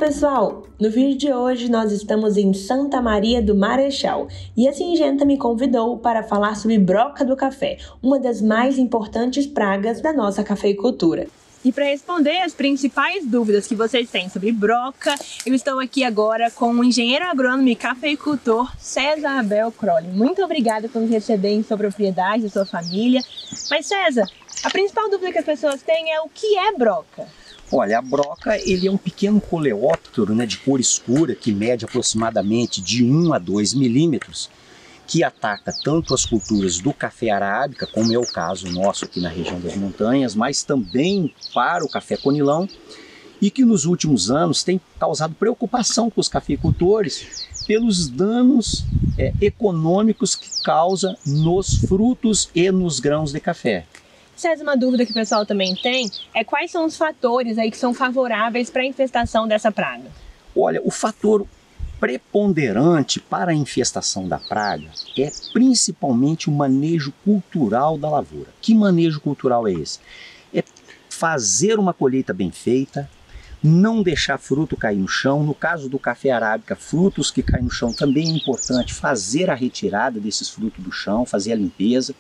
pessoal! No vídeo de hoje nós estamos em Santa Maria do Marechal e a Syngenta me convidou para falar sobre broca do café, uma das mais importantes pragas da nossa cafeicultura. E para responder as principais dúvidas que vocês têm sobre broca, eu estou aqui agora com o engenheiro agrônomo e cafeicultor César Abel Crolli. Muito obrigada por nos receber em sua propriedade, sua família. Mas César, a principal dúvida que as pessoas têm é o que é broca? Olha, a broca ele é um pequeno coleóptero, de cor escura que mede aproximadamente de 1 a 2 milímetros, que ataca tanto as culturas do café arábica, como é o caso nosso aqui na região das montanhas, mas também para o café conilão, e que nos últimos anos tem causado preocupação com os cafeicultores pelos danos econômicos que causa nos frutos e nos grãos de café. César, uma dúvida que o pessoal também tem é quais são os fatores aí que são favoráveis para a infestação dessa praga? Olha, o fator preponderante para a infestação da praga é principalmente o manejo cultural da lavoura. Que manejo cultural é esse? É fazer uma colheita bem feita, não deixar fruto cair no chão. No caso do café arábica, frutos que caem no chão também é importante fazer a retirada desses frutos do chão, fazer a limpeza,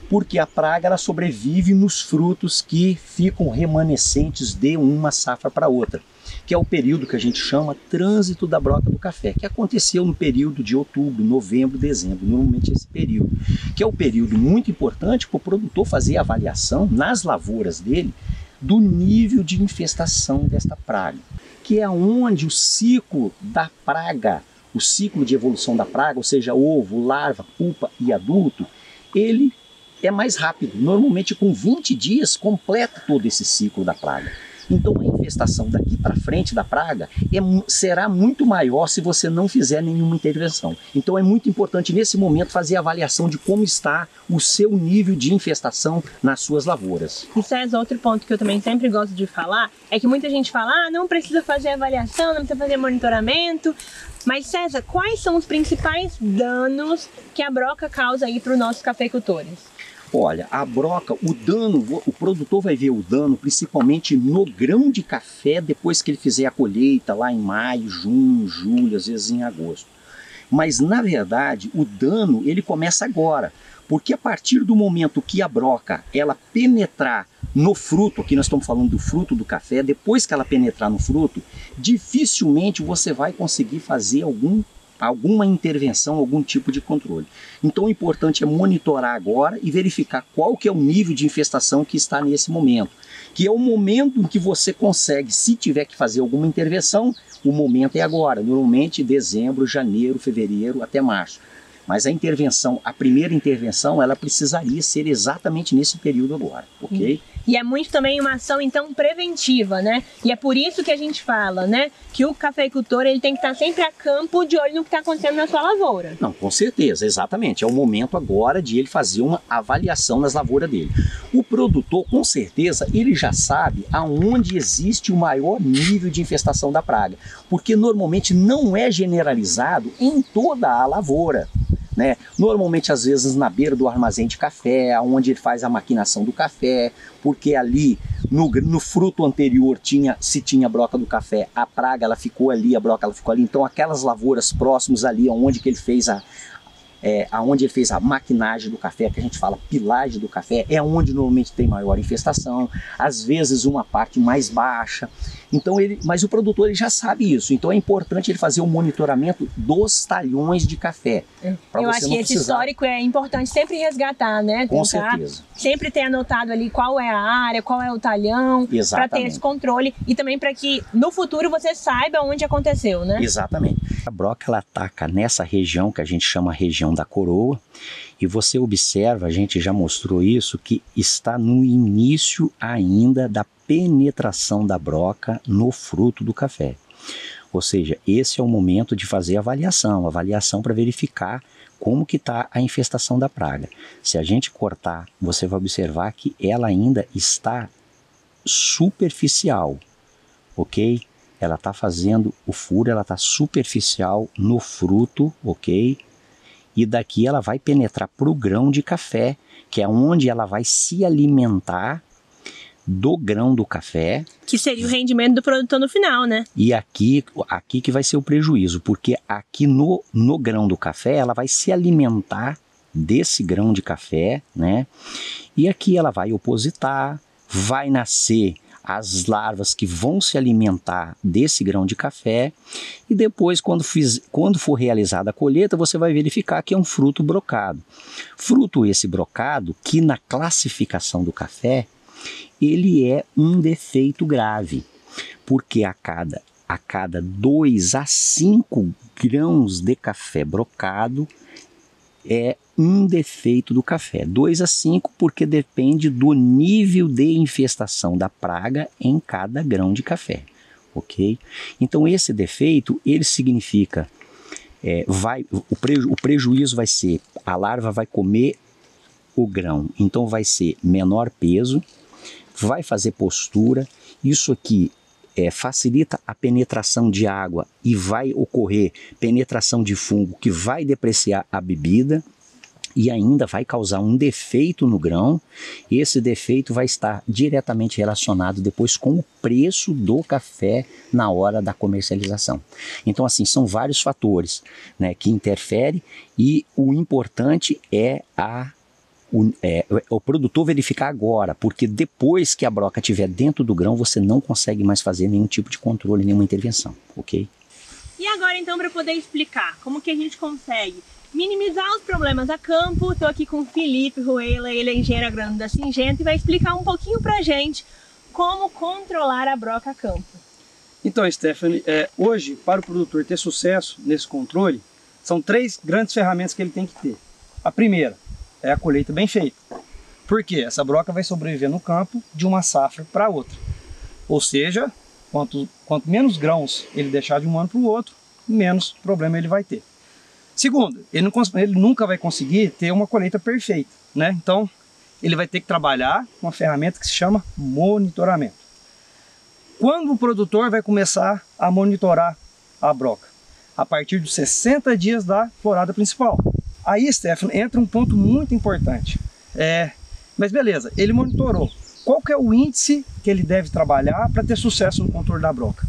porque a praga ela sobrevive nos frutos que ficam remanescentes de uma safra para outra, que é o período que a gente chama trânsito da broca do café, que aconteceu no período de outubro, novembro, dezembro, normalmente esse período, que é o período muito importante para o produtor fazer a avaliação nas lavouras dele do nível de infestação desta praga, que é onde o ciclo da praga, o ciclo de evolução da praga, ou seja, ovo, larva, pupa e adulto, ele é mais rápido. Normalmente com 20 dias completa todo esse ciclo da praga. Então a infestação daqui para frente da praga será muito maior se você não fizer nenhuma intervenção. Então é muito importante nesse momento fazer a avaliação de como está o seu nível de infestação nas suas lavouras. E César, outro ponto que eu também sempre gosto de falar é que muita gente fala, não precisa fazer avaliação, não precisa fazer monitoramento. Mas César, quais são os principais danos que a broca causa aí para os nossos cafeicultores? Olha, a broca, o dano, o produtor vai ver o dano principalmente no grão de café depois que ele fizer a colheita lá em maio, junho, julho, às vezes em agosto. Mas na verdade o dano ele começa agora, porque a partir do momento que a broca ela penetrar no fruto, aqui nós estamos falando do fruto do café, depois que ela penetrar no fruto, dificilmente você vai conseguir fazer alguma intervenção, algum tipo de controle. Então o importante é monitorar agora e verificar qual que é o nível de infestação que está nesse momento, que é o momento em que você consegue, se tiver que fazer alguma intervenção, o momento é agora, normalmente dezembro, janeiro, fevereiro até março. Mas a primeira intervenção, ela precisaria ser exatamente nesse período agora, ok? E é muito também uma ação, então, preventiva, né? E é por isso que a gente fala, né? Que o cafeicultor, ele tem que estar sempre a campo de olho no que está acontecendo na sua lavoura. Não, com certeza, exatamente. É o momento agora de ele fazer uma avaliação nas lavouras dele. O produtor, com certeza, ele já sabe aonde existe o maior nível de infestação da praga. Porque normalmente não é generalizado em toda a lavoura. Normalmente às vezes na beira do armazém de café, onde ele faz a maquinação do café, porque ali no fruto anterior se tinha broca do café, a praga ela ficou ali, a broca ela ficou ali, então aquelas lavouras próximas ali onde que ele fez aonde ele fez a maquinagem do café, que a gente fala pilagem do café, é onde normalmente tem maior infestação, às vezes uma parte mais baixa. Então mas o produtor ele já sabe isso, então é importante ele fazer o monitoramento dos talhões de café. Eu acho que esse histórico é importante sempre resgatar, né? Com certeza. Sempre ter anotado ali qual é a área, qual é o talhão, para ter esse controle e também para que no futuro você saiba onde aconteceu, né? Exatamente. A broca ela ataca nessa região que a gente chama região da coroa e você observa, a gente já mostrou isso, que está no início ainda da penetração da broca no fruto do café. Ou seja, esse é o momento de fazer avaliação para verificar como que está a infestação da praga. Se a gente cortar, você vai observar que ela ainda está superficial, ok? Ela está fazendo o furo, ela está superficial no fruto, ok? E daqui ela vai penetrar para o grão de café, que é onde ela vai se alimentar do grão do café. Que seria o rendimento do produtor no final, né? E aqui que vai ser o prejuízo, porque aqui no grão do café ela vai se alimentar desse grão de café, né? E aqui ela vai opositar, vai nascer as larvas que vão se alimentar desse grão de café, e depois, quando for realizada a colheita, você vai verificar que é um fruto brocado. Fruto esse brocado que na classificação do café, ele é um defeito grave, porque a cada 2 a 5 grãos de café brocado é um defeito do café. 2 a 5 porque depende do nível de infestação da praga em cada grão de café, ok? Então esse defeito, ele significa, o prejuízo vai ser, a larva vai comer o grão, então vai ser menor peso, vai fazer postura, isso aqui facilita a penetração de água e vai ocorrer penetração de fungo que vai depreciar a bebida e ainda vai causar um defeito no grão. Esse defeito vai estar diretamente relacionado depois com o preço do café na hora da comercialização. Então assim, são vários fatores, né, que interferem, e o importante é o produtor verificar agora, porque depois que a broca estiver dentro do grão, você não consegue mais fazer nenhum tipo de controle, nenhuma intervenção, ok? E agora então, para poder explicar como que a gente consegue minimizar os problemas a campo, estou aqui com o Felipe Ruela, ele é engenheiro agrônomo da Syngenta e vai explicar um pouquinho para a gente como controlar a broca a campo. Então, Stephanie, hoje, para o produtor ter sucesso nesse controle, são 3 grandes ferramentas que ele tem que ter. A primeira é a colheita bem feita. Por quê? Essa broca vai sobreviver no campo de uma safra para outra. Ou seja, quanto menos grãos ele deixar de um ano para o outro, menos problema ele vai ter. Segundo, ele nunca vai conseguir ter uma colheita perfeita, né? Então, ele vai ter que trabalhar com uma ferramenta que se chama monitoramento. Quando o produtor vai começar a monitorar a broca? A partir dos 60 dias da florada principal. Aí, Stephanie, entra um ponto muito importante. Mas beleza, ele monitorou. Qual que é o índice que ele deve trabalhar para ter sucesso no controle da broca?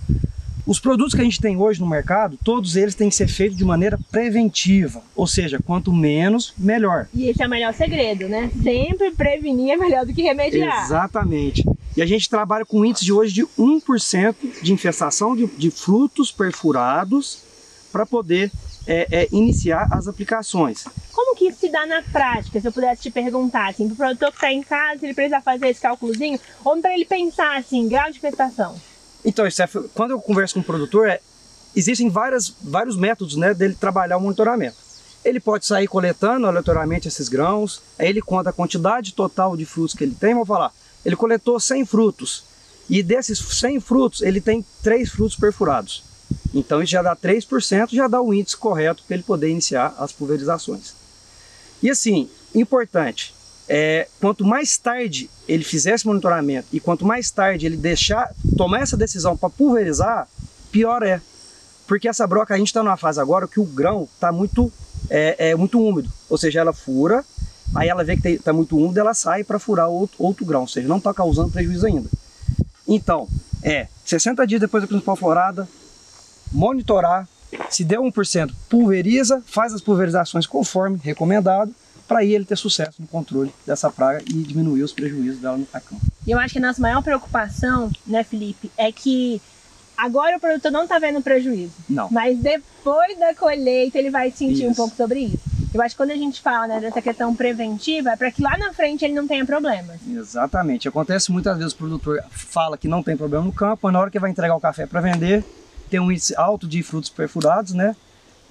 Os produtos que a gente tem hoje no mercado, todos eles têm que ser feitos de maneira preventiva. Ou seja, quanto menos, melhor. E esse é o melhor segredo, né? Sempre prevenir é melhor do que remediar. Exatamente. E a gente trabalha com um índice de hoje de 1% de infestação de frutos perfurados para poder iniciar as aplicações. Como que isso se dá na prática? Se eu pudesse te perguntar, assim, para o produtor que está em casa, se ele precisa fazer esse cálculozinho, ou para ele pensar assim, grau de infestação? Então, Steph, quando eu converso com o produtor, existem vários métodos, né, dele trabalhar o monitoramento. Ele pode sair coletando aleatoriamente esses grãos, aí ele conta a quantidade total de frutos que ele tem, vou falar, ele coletou 100 frutos, e desses 100 frutos, ele tem 3 frutos perfurados. Então isso já dá 3%, já dá o índice correto para ele poder iniciar as pulverizações. E assim, importante, quanto mais tarde ele fizer esse monitoramento e quanto mais tarde ele tomar essa decisão para pulverizar, pior é. Porque essa broca, a gente está numa fase agora que o grão está muito úmido, ou seja, ela fura, aí ela vê que está muito úmido, ela sai para furar outro grão, ou seja, não está causando prejuízo ainda. Então, 60 dias depois da principal florada, monitorar, se deu 1%, pulveriza, faz as pulverizações conforme recomendado, para aí ele ter sucesso no controle dessa praga e diminuir os prejuízos dela no campo. E eu acho que a nossa maior preocupação, né, Felipe, é que agora o produtor não está vendo prejuízo. Não. Mas depois da colheita ele vai sentir Isso. um pouco sobre isso. Eu acho que quando a gente fala, né, dessa questão preventiva, é para que lá na frente ele não tenha problemas. Exatamente. Acontece muitas vezes o produtor fala que não tem problema no campo, mas na hora que vai entregar o café para vender, tem um índice alto de frutos perfurados, né?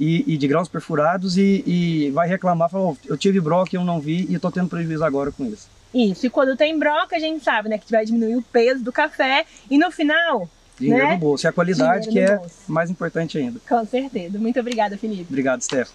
E de grãos perfurados e vai reclamar, fala, eu tive broca e eu não vi e estou tendo prejuízo agora com isso. Isso, e quando tem broca a gente sabe, né, que vai diminuir o peso do café e no final... Dinheiro né, no bolso, e a qualidade dinheiro que no é bolso. mais importante ainda. Com certeza. Muito obrigada, Felipe. Obrigado, Steph.